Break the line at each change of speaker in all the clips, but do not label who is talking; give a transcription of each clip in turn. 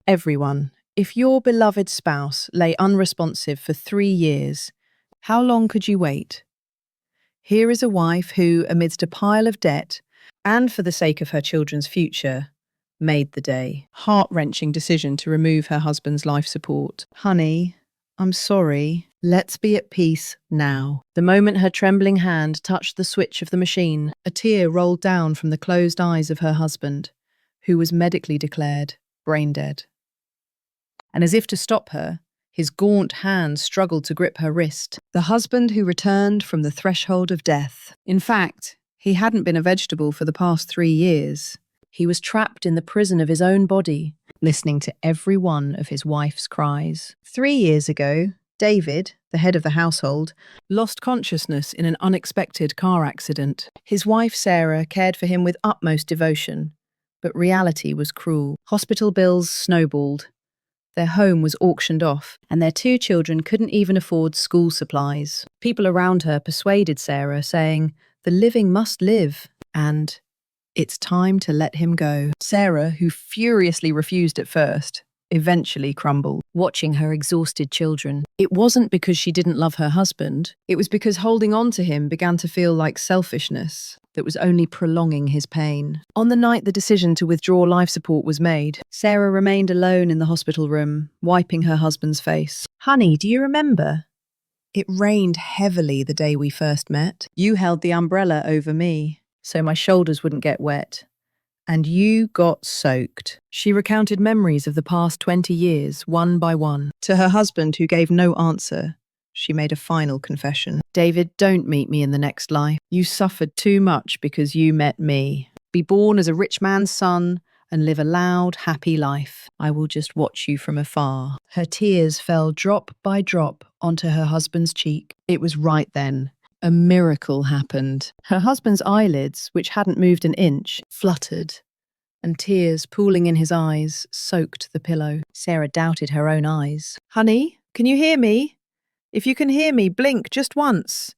Everyone, if your beloved spouse lay unresponsive for 3 years, how long could you wait? Here is a wife who, amidst a pile of debt, and for the sake of her children's future, made the heart-wrenching decision to remove her husband's life support. Honey, I'm sorry. Let's be at peace now. The moment her trembling hand touched the switch of the machine, a tear rolled down from the closed eyes of her husband, who was medically declared brain dead. And as if to stop her, his gaunt hand struggled to grip her wrist. The husband who returned from the threshold of death. In fact, he hadn't been a vegetable for the past 3 years. He was trapped in the prison of his own body, listening to every one of his wife's cries. 3 years ago, David, the head of the household, lost consciousness in an unexpected car accident. His wife, Sarah, cared for him with utmost devotion, but reality was cruel. Hospital bills snowballed. Their home was auctioned off, and their 2 children couldn't even afford school supplies. People around her persuaded Sarah, saying, "The living must live," and "It's time to let him go." Sarah, who furiously refused at first, eventually crumbled, watching her exhausted children. It wasn't because she didn't love her husband. It was because holding on to him began to feel like selfishness that was only prolonging his pain. On the night the decision to withdraw life support was made, Sarah remained alone in the hospital room, wiping her husband's face. "Honey, do you remember? It rained heavily the day we first met. You held the umbrella over me, so my shoulders wouldn't get wet. And you got soaked." She recounted memories of the past 20 years, one by one. To her husband, who gave no answer, she made a final confession. "David, don't meet me in the next life. You suffered too much because you met me. Be born as a rich man's son and live a loud, happy life. I will just watch you from afar." Her tears fell drop by drop onto her husband's cheek. It was right then. A miracle happened. Her husband's eyelids, which hadn't moved an inch, fluttered, and tears pooling in his eyes soaked the pillow. Sarah doubted her own eyes. "Honey, can you hear me? If you can hear me, blink just once."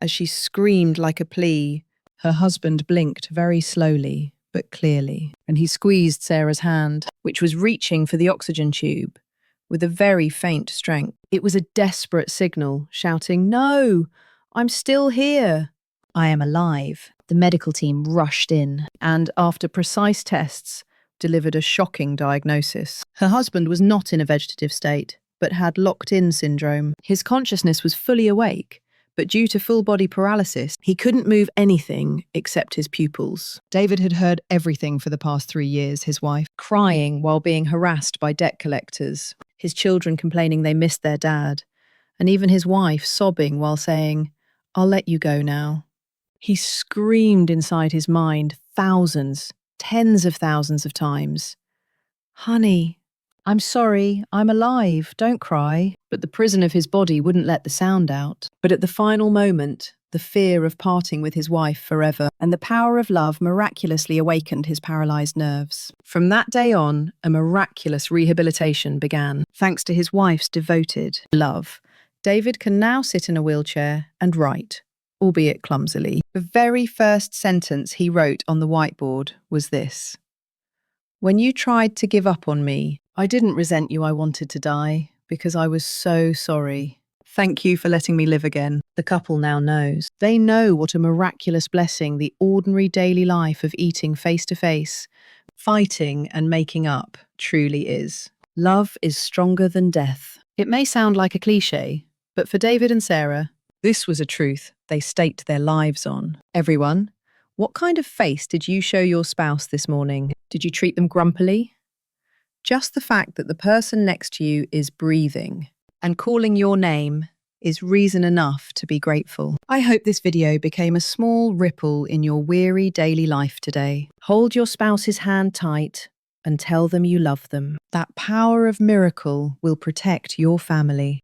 As she screamed like a plea, her husband blinked very slowly but clearly, and he squeezed Sarah's hand, which was reaching for the oxygen tube, with a very faint strength. It was a desperate signal, shouting, "No! I'm still here. I am alive." The medical team rushed in and, after precise tests, delivered a shocking diagnosis. Her husband was not in a vegetative state, but had locked-in syndrome. His consciousness was fully awake, but due to full-body paralysis, he couldn't move anything except his pupils. David had heard everything for the past 3 years, his wife crying while being harassed by debt collectors, his children complaining they missed their dad, and even his wife sobbing while saying, "I'll let you go now." He screamed inside his mind thousands, tens of thousands of times. "Honey, I'm sorry, I'm alive, don't cry." But the prison of his body wouldn't let the sound out. But at the final moment, the fear of parting with his wife forever and the power of love miraculously awakened his paralyzed nerves. From that day on, a miraculous rehabilitation began. Thanks to his wife's devoted love, David can now sit in a wheelchair and write, albeit clumsily. The very first sentence he wrote on the whiteboard was this: "When you tried to give up on me, I didn't resent you. I wanted to die because I was so sorry. Thank you for letting me live again." The couple now knows. They know what a miraculous blessing the ordinary daily life of eating face to face, fighting and making up truly is. Love is stronger than death. It may sound like a cliche, but for David and Sarah, this was a truth they staked their lives on. Everyone, what kind of face did you show your spouse this morning? Did you treat them grumpily? Just the fact that the person next to you is breathing and calling your name is reason enough to be grateful. I hope this video became a small ripple in your weary daily life today. Hold your spouse's hand tight and tell them you love them. That power of miracle will protect your family.